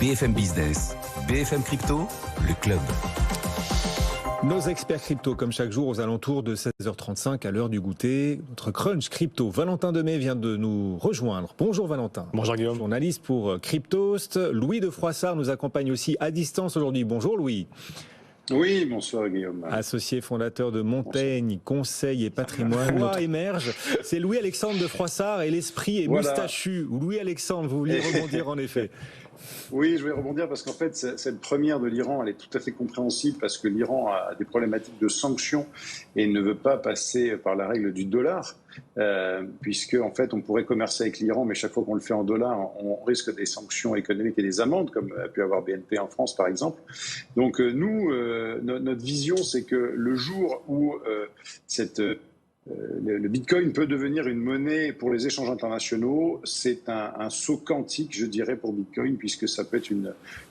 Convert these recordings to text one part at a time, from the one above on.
BFM Business, BFM Crypto, le club. Nos experts crypto, comme chaque jour, aux alentours de 16h35 à l'heure du goûter. Notre crunch crypto, Valentin Demey vient de nous rejoindre. Bonjour Valentin. Bonjour Guillaume. Journaliste pour Cryptost. Louis de Froissart nous accompagne aussi à distance aujourd'hui. Bonjour Louis. Oui, bonsoir Guillaume. Associé fondateur de Montaigne, Conseil et Patrimoine. Voix émerge. C'est Louis-Alexandre de Froissart et l'esprit est moustachu. Louis-Alexandre, vous vouliez rebondir en effet. Oui, je vais rebondir parce qu'en fait, cette première de l'Iran, elle est tout à fait compréhensible parce que l'Iran a des problématiques de sanctions et ne veut pas passer par la règle du dollar, puisque en fait, on pourrait commercer avec l'Iran, mais chaque fois qu'on le fait en dollars, on risque des sanctions économiques et des amendes, comme a pu avoir BNP en France, par exemple. Donc nous, notre vision, c'est que le jour où le Bitcoin peut devenir une monnaie pour les échanges internationaux, c'est un saut quantique, je dirais, pour Bitcoin, puisque ça peut être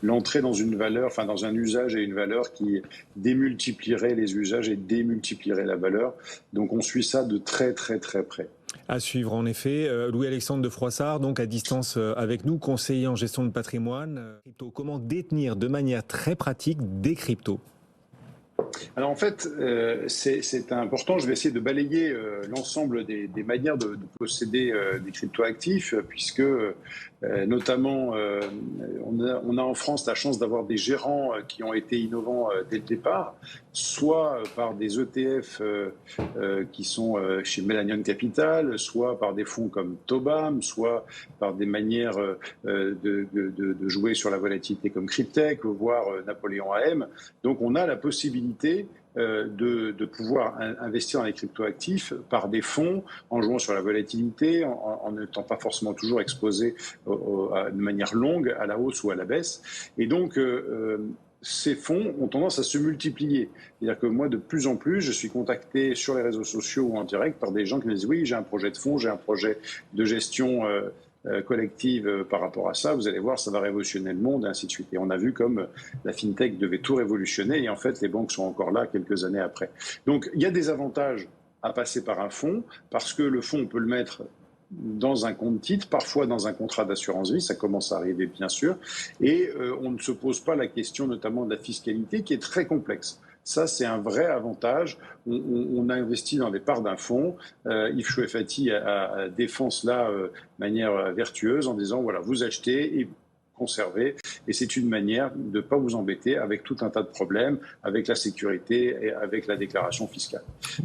l'entrée dans une valeur, enfin dans un usage et une valeur qui démultiplierait les usages et démultiplierait la valeur. Donc on suit ça de très très très près. À suivre en effet. Louis-Alexandre de Froissart, donc à distance avec nous, conseiller en gestion de patrimoine. Comment détenir de manière très pratique des cryptos ? Alors en fait, c'est important. Je vais essayer de balayer l'ensemble des manières de posséder des cryptoactifs, puisque notamment on a en France la chance d'avoir des gérants qui ont été innovants dès le départ, soit par des ETF qui sont chez Millennium Capital, soit par des fonds comme Tobam, soit par des manières de jouer sur la volatilité comme Cryptech, voire Napoléon AM. Donc on a la possibilité de pouvoir investir dans les cryptoactifs par des fonds en jouant sur la volatilité, en n'étant pas forcément toujours exposé de manière longue à la hausse ou à la baisse. Et donc, ces fonds ont tendance à se multiplier. C'est-à-dire que moi, de plus en plus, je suis contacté sur les réseaux sociaux ou en direct par des gens qui me disent « Oui, j'ai un projet de fonds, j'ai un projet de gestion collective par rapport à ça, vous allez voir, ça va révolutionner le monde, et ainsi de suite. » Et on a vu comme la FinTech devait tout révolutionner, et en fait, les banques sont encore là quelques années après. Donc, il y a des avantages à passer par un fonds, parce que le fonds, on peut le mettre dans un compte titre, parfois dans un contrat d'assurance vie, ça commence à arriver bien sûr, et on ne se pose pas la question notamment de la fiscalité qui est très complexe. Ça, c'est un vrai avantage. On a investi dans des parts d'un fonds. Yves Chouefati défend cela de manière vertueuse en disant, voilà, vous achetez et conserver, et c'est une manière de ne pas vous embêter avec tout un tas de problèmes, avec la sécurité et avec la déclaration fiscale.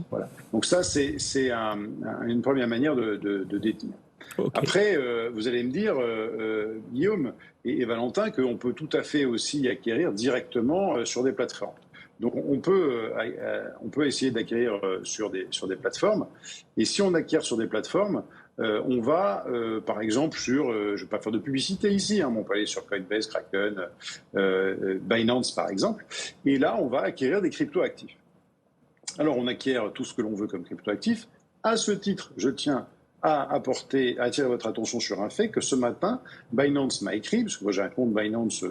Voilà. Donc ça, c'est une première manière de détenir. Okay. Après, vous allez me dire, Guillaume et Valentin, qu'on peut tout à fait aussi acquérir directement sur des plateformes. Donc on peut essayer d'acquérir sur des plateformes, et si on acquiert sur des plateformes, on va, par exemple, je ne vais pas faire de publicité ici, mais on peut aller sur Coinbase, Kraken, Binance par exemple, et là on va acquérir des cryptoactifs. Alors on acquiert tout ce que l'on veut comme cryptoactifs. À ce titre, je tiens à attirer votre attention sur un fait que ce matin, Binance m'a écrit, parce que moi j'ai un compte Binance,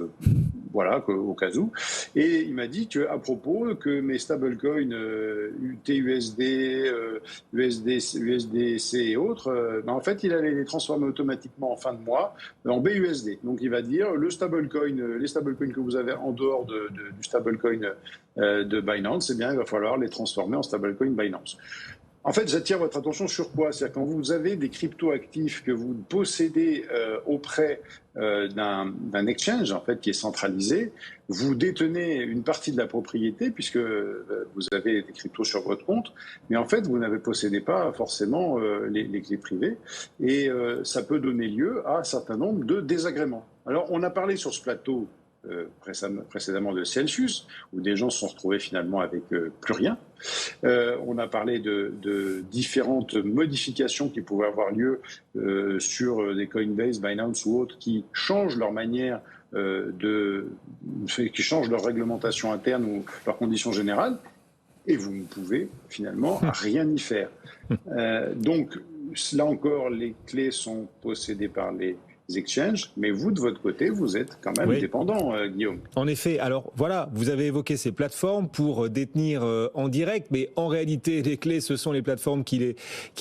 voilà, au cas où, et il m'a dit qu'à propos que mes stablecoins TUSD, USDC et autres, en fait il allait les transformer automatiquement en fin de mois en BUSD. Donc il va dire les stablecoins que vous avez en dehors du stablecoin de Binance, eh bien il va falloir les transformer en stablecoin Binance. En fait, j'attire votre attention sur quoi ? C'est-à-dire quand vous avez des cryptoactifs que vous possédez auprès d'un exchange en fait qui est centralisé, vous détenez une partie de la propriété puisque vous avez des cryptos sur votre compte, mais en fait vous n'avez possédez pas forcément les clés privées, et ça peut donner lieu à un certain nombre de désagréments. Alors on a parlé sur ce plateau précédemment de Celsius, où des gens se sont retrouvés finalement avec plus rien. On a parlé de différentes modifications qui pouvaient avoir lieu sur des Coinbase, Binance ou autres, qui changent leur manière qui changent leur réglementation interne ou leurs conditions générales, et vous ne pouvez finalement rien y faire. Donc là encore, les clés sont possédées par les exchanges, mais vous, de votre côté, vous êtes quand même dépendant, Guillaume. En effet, alors voilà, vous avez évoqué ces plateformes pour détenir en direct, mais en réalité, les clés, ce sont les plateformes qui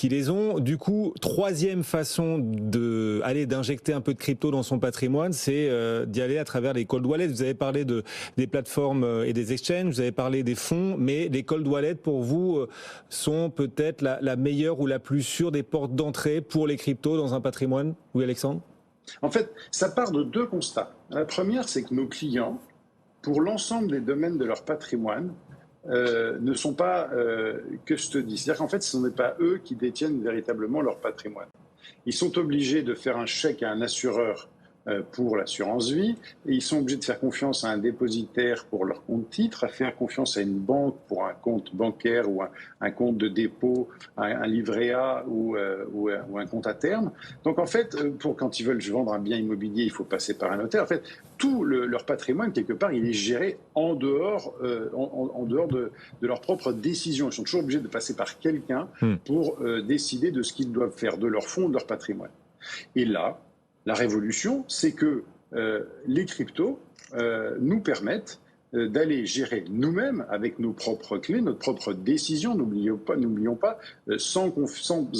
les ont. Du coup, troisième façon d'injecter un peu de crypto dans son patrimoine, c'est d'y aller à travers les cold wallets. Vous avez parlé des plateformes et des exchanges, vous avez parlé des fonds, mais les cold wallets, pour vous, sont peut-être la meilleure ou la plus sûre des portes d'entrée pour les cryptos dans un patrimoine. Oui, Alexandre ? En fait, ça part de deux constats. La première, c'est que nos clients, pour l'ensemble des domaines de leur patrimoine, ne sont pas custody. C'est-à-dire qu'en fait, ce n'est pas eux qui détiennent véritablement leur patrimoine. Ils sont obligés de faire un chèque à un assureur pour l'assurance vie, et ils sont obligés de faire confiance à un dépositaire pour leur compte titre, à faire confiance à une banque pour un compte bancaire ou un compte de dépôt, un livret A ou un compte à terme. Donc en fait, quand ils veulent vendre un bien immobilier, il faut passer par un notaire. En fait, tout leur patrimoine, quelque part, il est géré en dehors de leur propre décision. Ils sont toujours obligés de passer par quelqu'un pour décider de ce qu'ils doivent faire, de leur fonds, de leur patrimoine. Et là, la révolution, c'est que les cryptos nous permettent d'aller gérer nous-mêmes avec nos propres clés, notre propre décision. N'oublions pas, sans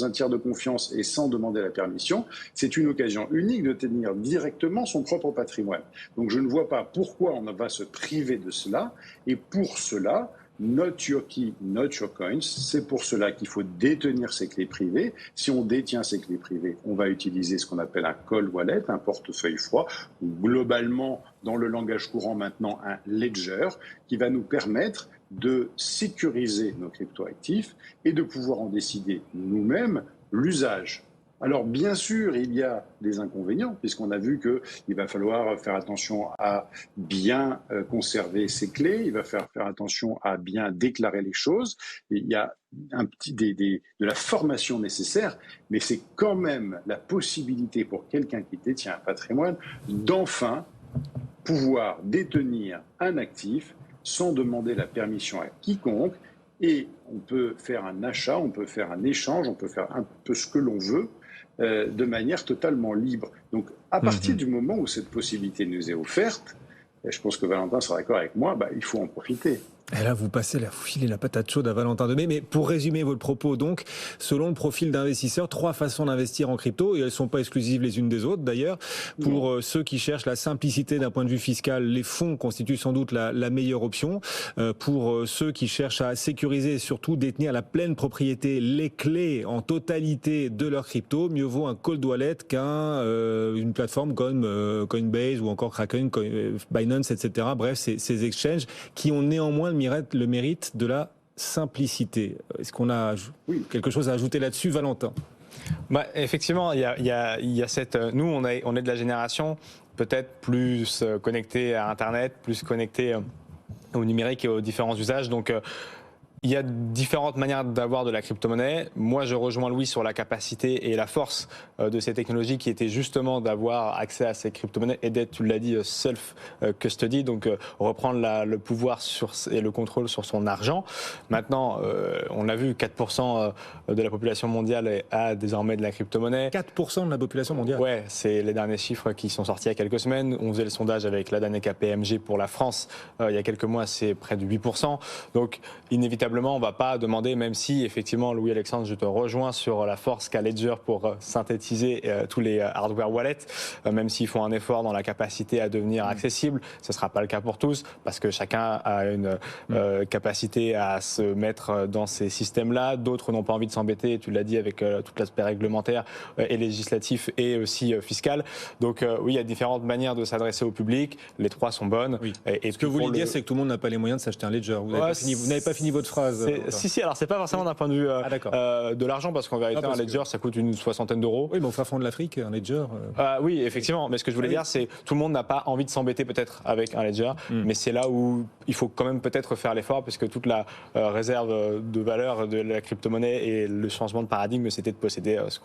un tiers de confiance et sans demander la permission, c'est une occasion unique de tenir directement son propre patrimoine. Donc je ne vois pas pourquoi on va se priver de cela. Et pour cela, not your key, not your coins. C'est pour cela qu'il faut détenir ses clés privées. Si on détient ses clés privées, on va utiliser ce qu'on appelle un cold wallet, un portefeuille froid, ou globalement, dans le langage courant maintenant, un ledger, qui va nous permettre de sécuriser nos cryptoactifs et de pouvoir en décider nous-mêmes l'usage. Alors bien sûr, il y a des inconvénients, puisqu'on a vu qu'il va falloir faire attention à bien conserver ses clés, il va faire attention à bien déclarer les choses. Il y a de la formation nécessaire, mais c'est quand même la possibilité pour quelqu'un qui détient un patrimoine d'enfin pouvoir détenir un actif sans demander la permission à quiconque. Et on peut faire un achat, on peut faire un échange, on peut faire un peu ce que l'on veut, de manière totalement libre. Donc, à partir du moment où cette possibilité nous est offerte, et je pense que Valentin sera d'accord avec moi, il faut en profiter. Et là, vous filez la patate chaude à Valentin Demey. Mais pour résumer votre propos, donc, selon le profil d'investisseur, 3 façons d'investir en crypto, et elles ne sont pas exclusives les unes des autres d'ailleurs. Pour ceux qui cherchent la simplicité d'un point de vue fiscal, les fonds constituent sans doute la meilleure option. Pour ceux qui cherchent à sécuriser et surtout détenir la pleine propriété, les clés en totalité de leur crypto, mieux vaut un cold wallet une plateforme comme Coinbase ou encore Kraken, Binance, etc. Bref, ces exchanges qui ont néanmoins le mérite de la simplicité. Est-ce qu'on a quelque chose à ajouter là-dessus, Valentin ? Effectivement, il y a cette. Nous, on est de la génération peut-être plus connectée à Internet, plus connectée au numérique et aux différents usages. Donc, il y a différentes manières d'avoir de la crypto-monnaie. Moi, je rejoins Louis sur la capacité et la force de ces technologies qui étaient justement d'avoir accès à ces crypto-monnaies et d'être, tu l'as dit, self-custody, donc reprendre le pouvoir et le contrôle sur son argent. Maintenant, on l'a vu, 4% de la population mondiale a désormais de la crypto-monnaie. 4% de la population mondiale ? Ouais, c'est les derniers chiffres qui sont sortis il y a quelques semaines. On faisait le sondage avec la dernière KPMG pour la France. Il y a quelques mois, c'est près de 8%. Donc, inévitablement, on ne va pas demander, même si, effectivement, Louis-Alexandre, je te rejoins sur la force qu'a Ledger pour synthétiser tous les hardware wallets, même s'ils font un effort dans la capacité à devenir accessible. Ce ne sera pas le cas pour tous, parce que chacun a une capacité à se mettre dans ces systèmes-là. D'autres n'ont pas envie de s'embêter, tu l'as dit, avec tout l'aspect réglementaire et législatif et aussi fiscal. Donc oui, il y a différentes manières de s'adresser au public. Les 3 sont bonnes. Oui. Et ce que vous voulez dire, c'est que tout le monde n'a pas les moyens de s'acheter un Ledger. Vous n'avez pas fini votre phrase. Si, alors c'est pas forcément d'un point de vue de l'argent, parce qu'en vérité, un Ledger, ça coûte une 60aine d'euros. Oui, mais au fin fond de l'Afrique, un Ledger... oui, effectivement. Mais ce que je voulais dire, c'est tout le monde n'a pas envie de s'embêter peut-être avec un Ledger, mais c'est là où il faut quand même peut-être faire l'effort, puisque toute la réserve de valeur de la crypto-monnaie et le changement de paradigme, c'était de posséder ce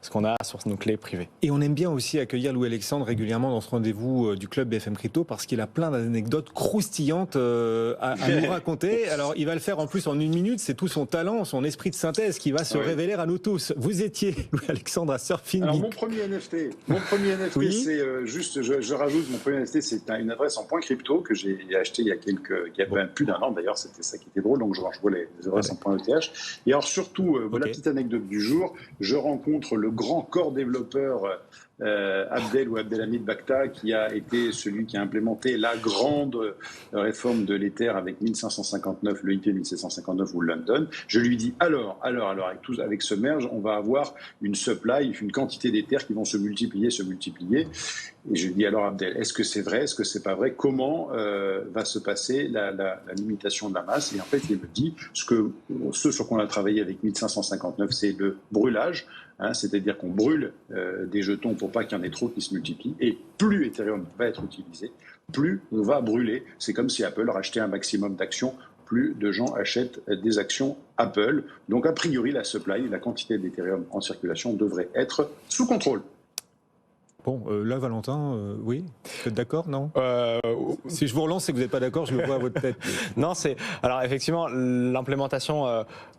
qu'on a sur nos clés privées. Et on aime bien aussi accueillir Louis-Alexandre régulièrement dans ce rendez-vous du club BFM Crypto, parce qu'il a plein d'anecdotes croustillantes à nous raconter. Alors, il va le faire en plus plus, en une minute, c'est tout son talent, son esprit de synthèse qui va se révéler à nous tous. Vous étiez, Louis-Alexandre, à Surfing. Alors, mon premier NFT, oui. c'est juste, je rajoute, mon premier NFT, c'est une adresse en point crypto que j'ai acheté il y a même plus d'un an, d'ailleurs, c'était ça qui était drôle, donc je vois les adresses en point ETH. Et alors, surtout, la petite anecdote du jour, je rencontre le grand corps développeur Abdel ou Abdelhamid Bakta, qui a été celui qui a implémenté la grande réforme de l'Ether avec 1559, le IP 1759 ou London. Je lui dis alors avec ce merge, on va avoir une supply, une quantité d'Ether qui vont se multiplier. Et je lui dis alors Abdel, est-ce que c'est vrai, est-ce que c'est pas vrai, comment va se passer la limitation de la masse? Et en fait, il me dit ce sur quoi on a travaillé avec 1559, c'est le brûlage. C'est-à-dire qu'on brûle des jetons pour pas qu'il y en ait trop qui se multiplient. Et plus Ethereum va être utilisé, plus on va brûler. C'est comme si Apple rachetait un maximum d'actions. Plus de gens achètent des actions Apple. Donc, a priori, la supply, la quantité d'Ethereum en circulation devrait être sous contrôle. Bon, là, Valentin, oui, vous êtes d'accord, non Si je vous relance, c'est que vous n'êtes pas d'accord, je le vois à votre tête. Non, alors effectivement, l'implémentation,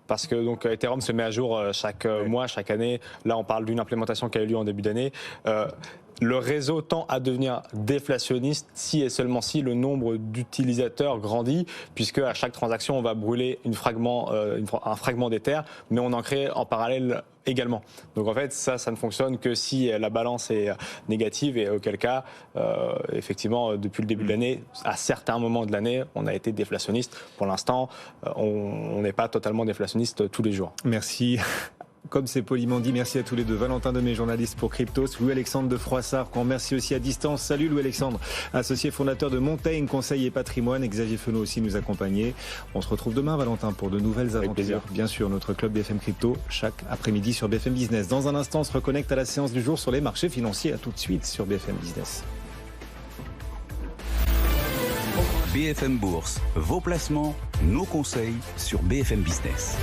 parce que donc Ethereum se met à jour chaque mois, chaque année. Là, on parle d'une implémentation qui a eu lieu en début d'année. Le réseau tend à devenir déflationniste si et seulement si le nombre d'utilisateurs grandit, puisque à chaque transaction, on va brûler un fragment d'Ether, mais on en crée en parallèle également. Donc en fait, ça ne fonctionne que si la balance est négative, et auquel cas, effectivement, depuis le début de l'année, à certains moments de l'année, on a été déflationniste. Pour l'instant, on n'est pas totalement déflationniste tous les jours. Merci. Comme c'est poliment dit, merci à tous les deux. Valentin Demey, journaliste pour Cryptos, Louis-Alexandre de Froissart, qu'on remercie aussi à distance. Salut Louis-Alexandre, associé fondateur de Montaigne Conseil et Patrimoine. Et Xavier Fenot aussi nous accompagnait. On se retrouve demain, Valentin, pour de nouvelles aventures. Bien sûr, notre club BFM Crypto, chaque après-midi sur BFM Business. Dans un instant, on se reconnecte à la séance du jour sur les marchés financiers. À tout de suite sur BFM Business. BFM Bourse, vos placements, nos conseils sur BFM Business.